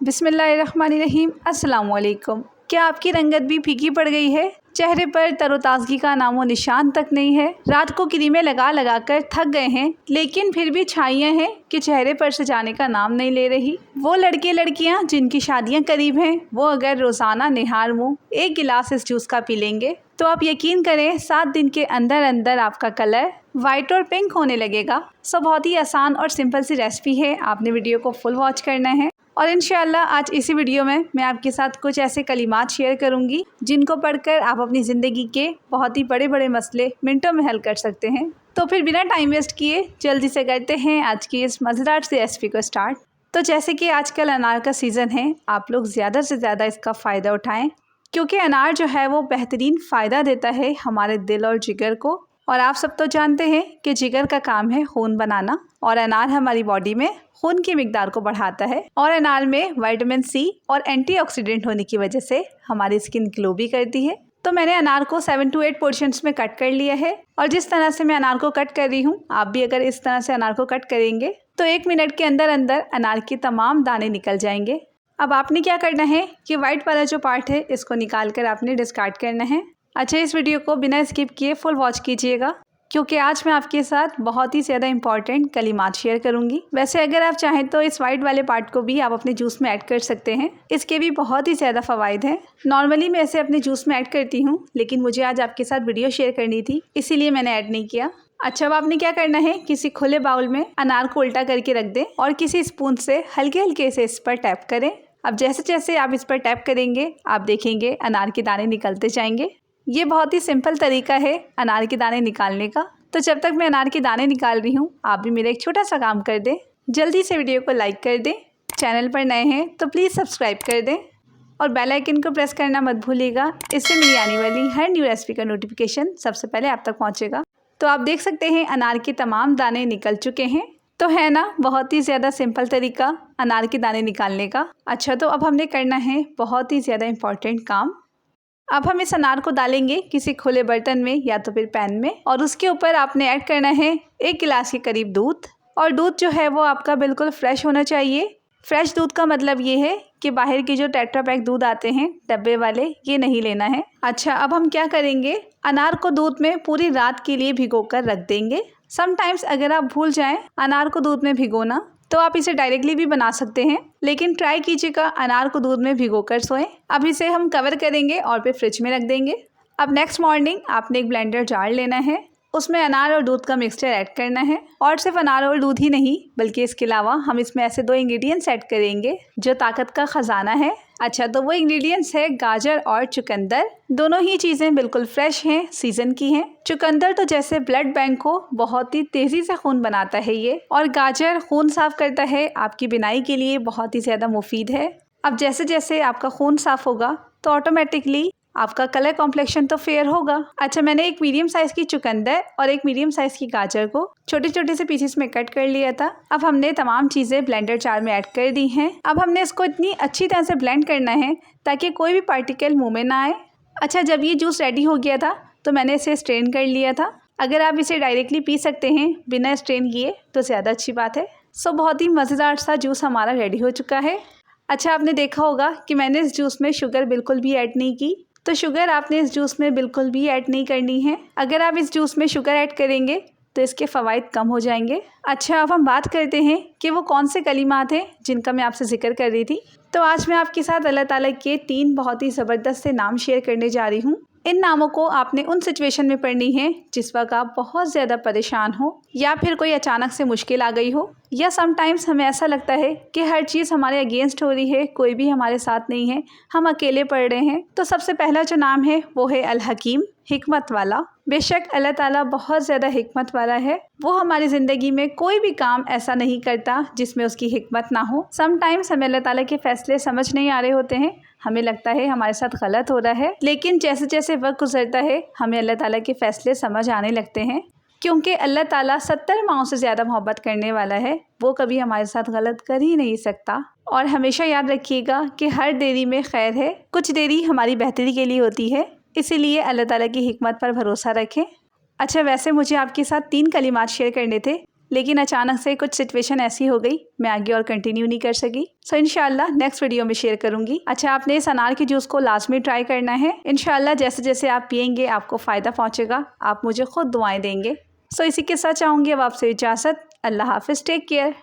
बिस्मिल्लाहिर्रहमानिर्रहीम। अस्सलाम वालेकुम। क्या आपकी रंगत भी फीकी पड़ गई है? चेहरे पर तरोताज़गी का नामो निशान तक नहीं है? रात को क्रीमें लगा लगा कर थक गए हैं, लेकिन फिर भी छाइयाँ हैं कि चेहरे पर से जाने का नाम नहीं ले रही। वो लड़के लड़कियाँ जिनकी शादियाँ करीब हैं, वो अगर रोज़ाना निहार मुँह एक गिलास इस जूस का पी लेंगे तो आप यकीन करें 7 दिन के अंदर अंदर आपका कलर वाइट और पिंक होने लगेगा। बहुत ही आसान और सिंपल सी रेसिपी है, आपने वीडियो को फुल वॉच करना है। और इंशाअल्लाह आज इसी वीडियो में मैं आपके साथ कुछ ऐसे कलिमात शेयर करूंगी जिनको पढ़कर आप अपनी ज़िंदगी के बहुत ही बड़े बड़े मसले मिनटों में हल कर सकते हैं। तो फिर बिना टाइम वेस्ट किए जल्दी से करते हैं आज की इस मज़ेदार सी रेसिपी को स्टार्ट। तो जैसे कि आजकल अनार का सीज़न है, आप लोग ज़्यादा से ज़्यादा इसका फ़ायदा उठाएँ, क्योंकि अनार जो है वो बेहतरीन फ़ायदा देता है हमारे दिल और जिगर को। और आप सब तो जानते हैं कि जिगर का काम है खून बनाना, और अनार हमारी बॉडी में खून की मिकदार को बढ़ाता है। और अनार में विटामिन सी और एंटीऑक्सीडेंट होने की वजह से हमारी स्किन ग्लो भी करती है। तो मैंने अनार को 7 to 8 पोर्शंस में कट कर लिया है, और जिस तरह से मैं अनार को कट कर रही हूँ, आप भी अगर इस तरह से अनार को कट करेंगे तो 1 मिनट के अंदर अंदर अनार के तमाम दाने निकल जाएंगे। अब आपने क्या करना है कि वाइट वाला जो पार्ट है इसको निकाल कर आपने डिस्कार्ड करना है। अच्छा, इस वीडियो को बिना स्किप किए फुल वॉच कीजिएगा, क्योंकि आज मैं आपके साथ बहुत ही ज़्यादा इंपॉर्टेंट कलिमात शेयर करूंगी। वैसे अगर आप चाहें तो इस वाइट वाले पार्ट को भी आप अपने जूस में ऐड कर सकते हैं, इसके भी बहुत ही ज़्यादा फ़वाइद हैं। नॉर्मली मैं इसे अपने जूस में ऐड करती हूँ, लेकिन मुझे आज आपके साथ वीडियो शेयर करनी थी, इसीलिए मैंने ऐड नहीं किया। अच्छा, अब आपने क्या करना है, किसी खुले बाउल में अनार को उल्टा करके रख दें और किसी स्पून से हल्के हल्के से इस पर टैप करें। अब जैसे जैसे आप इस पर टैप करेंगे आप देखेंगे अनार के दाने निकलते जाएंगे। ये बहुत ही सिंपल तरीका है अनार के दाने निकालने का। तो जब तक मैं अनार के दाने निकाल रही हूँ, आप भी मेरा एक छोटा सा काम कर दें, जल्दी से वीडियो को लाइक कर दें, चैनल पर नए हैं तो प्लीज़ सब्सक्राइब कर दें और बेल आइकन को प्रेस करना मत भूलिएगा। इससे मेरी आने वाली हर न्यू रेसिपी का नोटिफिकेशन सबसे पहले आप तक पहुँचेगा। तो आप देख सकते हैं अनार के तमाम दाने निकल चुके हैं। तो है ना बहुत ही ज़्यादा सिंपल तरीका अनार के दाने निकालने का। अच्छा, तो अब हमने करना है बहुत ही ज़्यादा इम्पॉर्टेंट काम। अब हम इस अनार को डालेंगे किसी खुले बर्तन में या तो फिर पैन में, और उसके ऊपर आपने ऐड करना है 1 गिलास के करीब दूध। और दूध जो है वो आपका बिल्कुल फ्रेश होना चाहिए। फ्रेश दूध का मतलब ये है कि बाहर के जो टेट्रा पैक दूध आते हैं डब्बे वाले, ये नहीं लेना है। अच्छा, अब हम क्या करेंगे, अनार को दूध में पूरी रात के लिए भिगो कर रख देंगे। समटाइम्स अगर आप भूल जाएं अनार को दूध में भिगोना तो आप इसे डायरेक्टली भी बना सकते हैं, लेकिन ट्राई कीजिएगा अनार को दूध में भिगोकर सोएं। अब इसे हम कवर करेंगे और फिर फ्रिज में रख देंगे। अब नेक्स्ट मॉर्निंग आपने एक ब्लेंडर जार लेना है, उसमें अनार और दूध का मिक्सचर ऐड करना है। और सिर्फ अनार और दूध ही नहीं, बल्कि इसके अलावा हम इसमें ऐसे 2 इंग्रेडिएंट्स ऐड करेंगे जो ताकत का ख़जाना है। अच्छा, तो वो इंग्रेडिएंट्स है गाजर और चुकंदर। दोनों ही चीज़ें बिल्कुल फ्रेश हैं, सीज़न की हैं। चुकंदर तो जैसे ब्लड बैंक को बहुत ही तेज़ी से खून बनाता है ये, और गाजर खून साफ़ करता है, आपकी बिनाई के लिए बहुत ही ज़्यादा मुफीद है। अब जैसे जैसे आपका खून साफ़ होगा तो ऑटोमेटिकली आपका कलर कॉम्प्लेक्शन तो फेयर होगा। अच्छा, मैंने एक मीडियम साइज़ की चुकंदर और एक मीडियम साइज़ की गाजर को छोटे छोटे से पीसेस में कट कर लिया था। अब हमने तमाम चीज़ें ब्लेंडर जार में ऐड कर दी हैं। अब हमने इसको इतनी अच्छी तरह से ब्लेंड करना है ताकि कोई भी पार्टिकल मुँह में ना आए। अच्छा, जब ये जूस रेडी हो गया था तो मैंने इसे स्ट्रेन कर लिया था। अगर आप इसे डायरेक्टली पी सकते हैं बिना स्ट्रेन किए तो ज़्यादा अच्छी बात है। बहुत ही मज़ेदार सा जूस हमारा रेडी हो चुका है। अच्छा, आपने देखा होगा कि मैंने इस जूस में शुगर बिल्कुल भी ऐड नहीं की, तो शुगर आपने इस जूस में बिल्कुल भी ऐड नहीं करनी है। अगर आप इस जूस में शुगर ऐड करेंगे तो इसके फ़वाइद कम हो जाएंगे। अच्छा, अब हम बात करते हैं कि वो कौन से कलिमात हैं जिनका मैं आपसे जिक्र कर रही थी। तो आज मैं आपके साथ अल्लाह ताला के 3 बहुत ही ज़बरदस्त से नाम शेयर करने जा रही हूँ। इन नामों को आपने उन सिचुएशन में पढ़नी है जिस वक्त आप बहुत ज़्यादा परेशान हो, या फिर कोई अचानक से मुश्किल आ गई हो, या समटाइम्स हमें ऐसा लगता है कि हर चीज़ हमारे अगेंस्ट हो रही है, कोई भी हमारे साथ नहीं है, हम अकेले पड़ रहे हैं। तो सबसे पहला जो नाम है वो है अल हकीम, हिकमत वाला। बेशक अल्लाह ताला बहुत ज़्यादा हिकमत वाला है। वो हमारी ज़िंदगी में कोई भी काम ऐसा नहीं करता जिसमें उसकी हिकमत ना हो। समटाइम्स हमें अल्लाह ताला के फ़ैसले समझ नहीं आ रहे होते हैं, हमें लगता है हमारे साथ गलत हो रहा है, लेकिन जैसे जैसे वक्त गुजरता है हमें अल्लाह ताला के फ़ैसले समझ आने लगते हैं, क्योंकि अल्लाह ताला 70 माओं से ज़्यादा मोहब्बत करने वाला है। वो कभी हमारे साथ गलत कर ही नहीं सकता। और हमेशा याद रखिएगा कि हर देरी में खैर है, कुछ देरी हमारी बेहतरी के लिए होती है, इसीलिए अल्लाह ताला की हिकमत पर भरोसा रखें। अच्छा, वैसे मुझे आपके साथ 3 कलिमात शेयर करने थे, लेकिन अचानक से कुछ सिचुएशन ऐसी हो गई, मैं आगे और कंटिन्यू नहीं कर सकी। सो इंशाल्लाह नेक्स्ट वीडियो में शेयर करूंगी। अच्छा, आपने इस अनार के जूस को लाजमी ट्राई करना है। इंशाल्लाह जैसे जैसे आप पियेंगे आपको फ़ायदा पहुँचेगा, आप मुझे खुद दुआएं देंगे। सो इसी के साथ चाहूँगी अब आपसे इजाज़त। अल्लाह हाफिज़, टेक केयर।